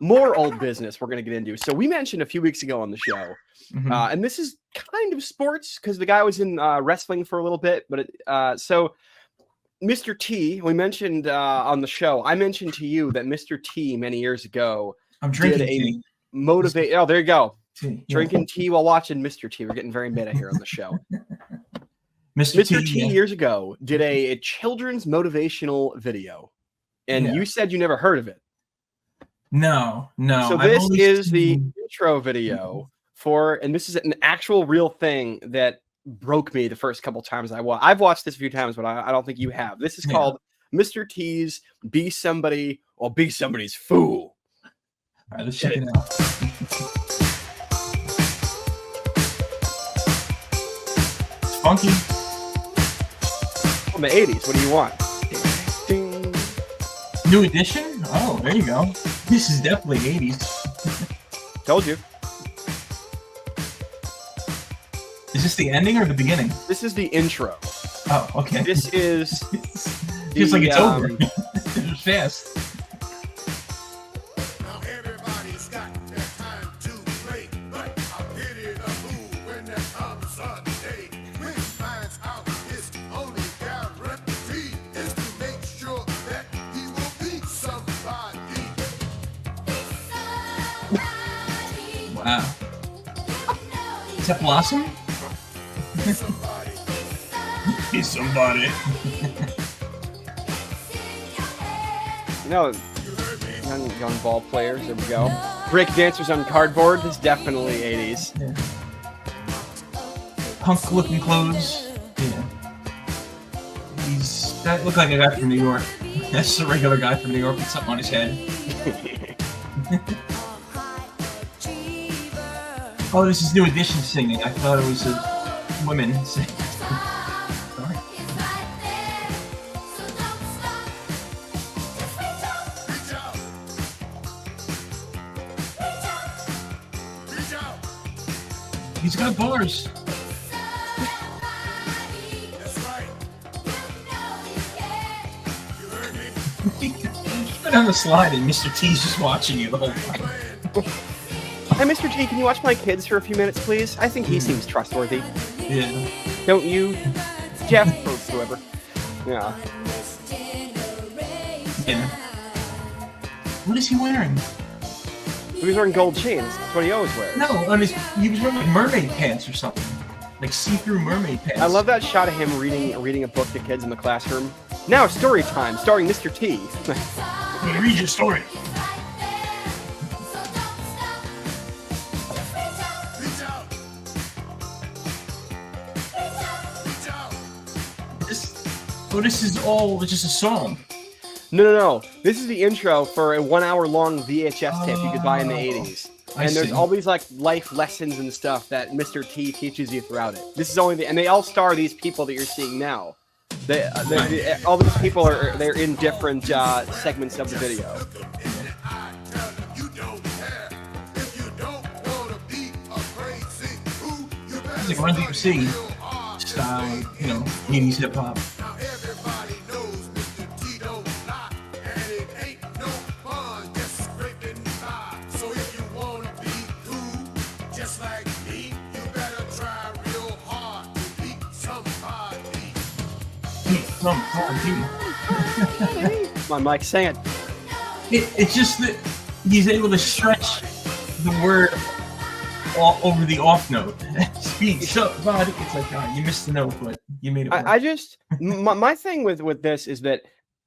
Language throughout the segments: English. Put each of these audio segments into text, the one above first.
more old business we're going to get into. So we mentioned a few weeks ago on the show, and this is kind of sports because the guy was in wrestling for a little bit. But so Mr. T, we mentioned on the show, I mentioned to you that Mr. T many years ago did a motivate. Oh, there you go. Tea, Drinking tea while watching Mr. T. We're getting very meta here on the show. Mr. T years ago did a children's motivational video, and you said you never heard of it. No. So this is the intro video for, and this is an actual real thing that broke me the first couple times I've watched this a few times, but I don't think you have. This is called Mr. T's Be Somebody or Be Somebody's Fool. All right, let's check it out. It's funky. From the 80s. What do you want? Ding. New edition? Oh, there you go. This is definitely 80s. Told you. Is this the ending or the beginning? This is the intro. Oh, okay. This is... Feels like it's over. It was fast. Wow. Is that Blossom? He's somebody. Young ball players. There we go. Break dancers on cardboard. This is definitely 80s. Yeah. Punk looking clothes. Yeah. That looked like a guy from New York. That's just a regular guy from New York with something on his head. Oh, this is New Edition singing. I thought it was women singing. Sorry. He's got bars. Put on the slide and Mr. T's just watching you the whole time. Hey, Mr. T, can you watch my kids for a few minutes, please? I think he seems trustworthy. Yeah. Don't you, Jeff, or whoever? Yeah. Yeah. What is he wearing? He was wearing gold chains. That's what he always wears. No, he was wearing like mermaid pants or something. Like see-through mermaid pants. I love that shot of him reading a book to kids in the classroom. Now, story time, starring Mr. T. Read your story. This is all just a song. No. This is the intro for a 1 hour long VHS tape you could buy in the 80s. And there's all these like life lessons and stuff that Mr. T teaches you throughout it. This is only and they all star these people that you're seeing now. All these people they're in different segments of the video. It's like Run DMC style, 80s hip hop. My mic saying it's just that he's able to stretch the word all over the off note. Speak somebody. It's like, you missed the note, but you made it work. I just my thing with this is that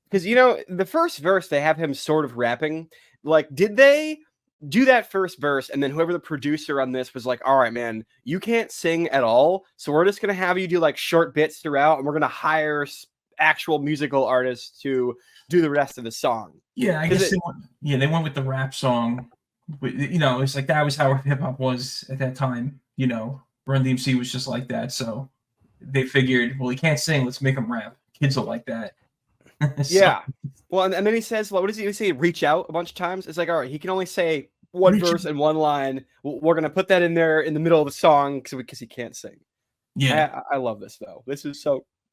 because the first verse they have him sort of rapping. Like, did they do that first verse and then whoever the producer on this was like, all right, man, you can't sing at all, so we're just gonna have you do like short bits throughout, and we're gonna hire actual musical artists to do the rest of the song. Yeah, I guess they went with the rap song. It's like that was how hip hop was at that time. Run DMC was just like that. So they figured, well, he can't sing, let's make him rap. Kids will like that. Yeah. Well, and then he says, what does he say? Reach out a bunch of times. It's like, all right, he can only say one verse and one line. We're gonna put that in there in the middle of the song because he can't sing. Yeah, I love this though. This is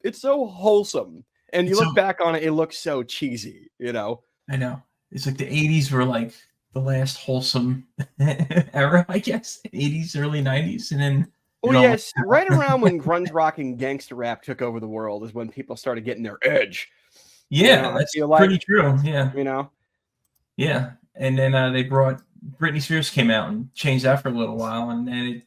it's so wholesome, and you look back on it, it looks so cheesy. I know. It's like the 80s were like the last wholesome era, I guess, 80s, early 90s, and then Oh it all yes, right around when grunge rock and gangster rap took over the world is when people started getting their edge. yeah, I that's feel pretty like, true. Yeah, you know. yeah, and then they brought Britney Spears came out and changed that for a little while, and then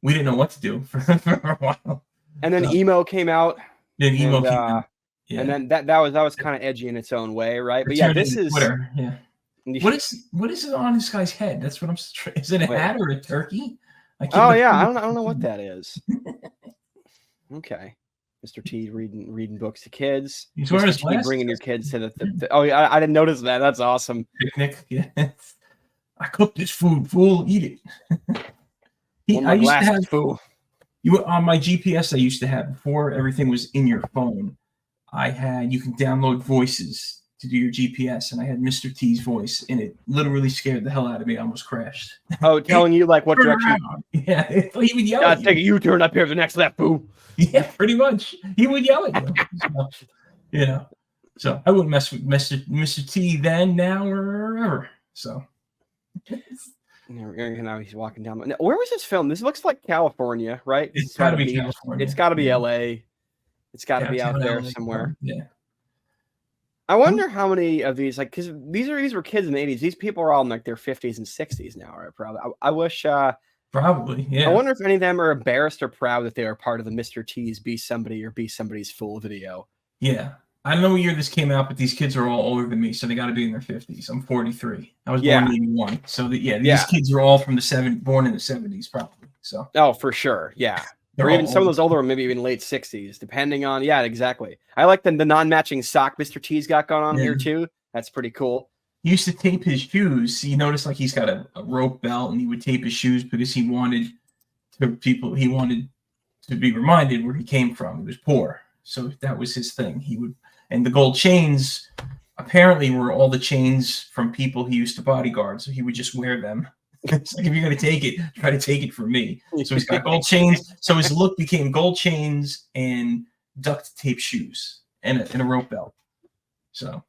we didn't know what to do for a while. And then So emo came out, then emo and came out. and Yeah, then that was kind of edgy in its own way, right? it But yeah, turned this into is Twitter. Yeah. What is it on this guy's head? That's what I'm. Is it a wait. hat or a turkey? I can't. Oh Which yeah, one? I don't know what that is. Okay. Mr. T reading books to kids. He's wearing Mr. his T glasses. bringing your kids to oh yeah, I didn't notice that. That's awesome. Picnic. Yeah. I cooked this food, fool. Eat it. One of I my used to have glasses, fool. on my GPS. I used to have before everything was in your phone. I had you can download voices to do your GPS, and I had Mr. T's voice, and it literally scared the hell out of me. I almost crashed. Oh, telling you like what Turn direction. around. Yeah, he would yell at you. Take a U-turn up here to the next left, fool. Yeah, pretty much. He would yell at you. So, you know, so I wouldn't mess with Mr. T then, now, or ever. So Now he's walking down. Now, where was this film? This looks like California, right? it's got to be California. It's got to be Yeah. LA. It's got to be out there LA, somewhere. Yeah. I wonder how many of these, like, because these were kids in the 80s. These people are all in like their 50s and 60s now, right? Probably. I wish. Probably. Yeah. I wonder if any of them are embarrassed or proud that they are part of the Mr. T's Be Somebody or Be Somebody's Fool video. Yeah. I don't know what year this came out, but these kids are all older than me, so they got to be in their 50s. I'm 43. I was born in 81. So these kids are all from born in the 70s, probably. So. Oh, for sure. Yeah. Or even some of those older, maybe even late 60s, depending on. Yeah, exactly. I like the non-matching sock Mr. T's got going on here too. That's pretty cool. He used to tape his shoes. You notice like he's got a rope belt, and he would tape his shoes because he wanted to be reminded where he came from. He was poor, so that was his thing. And the gold chains apparently were all the chains from people he used to bodyguard, so he would just wear them. It's like, if you're gonna take it, try to take it from me. So he's got gold chains. So his look became gold chains and duct tape shoes and a rope belt. So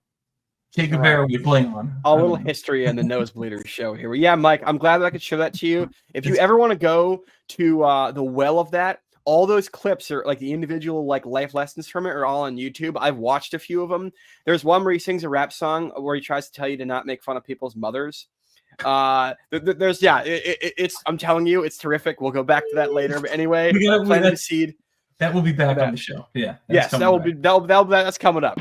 take a bear with bling on. A little history in the Nosebleeders show here. Yeah, Mike, I'm glad that I could show that to you. If you ever want to go to the well of that, all those clips are like the individual like life lessons from it are all on YouTube. I've watched a few of them. There's one where he sings a rap song where he tries to tell you to not make fun of people's mothers. It's I'm telling you, it's terrific. We'll go back to that later. But anyway, that seed. That will be back on the show. Yeah. Yes, that's coming up.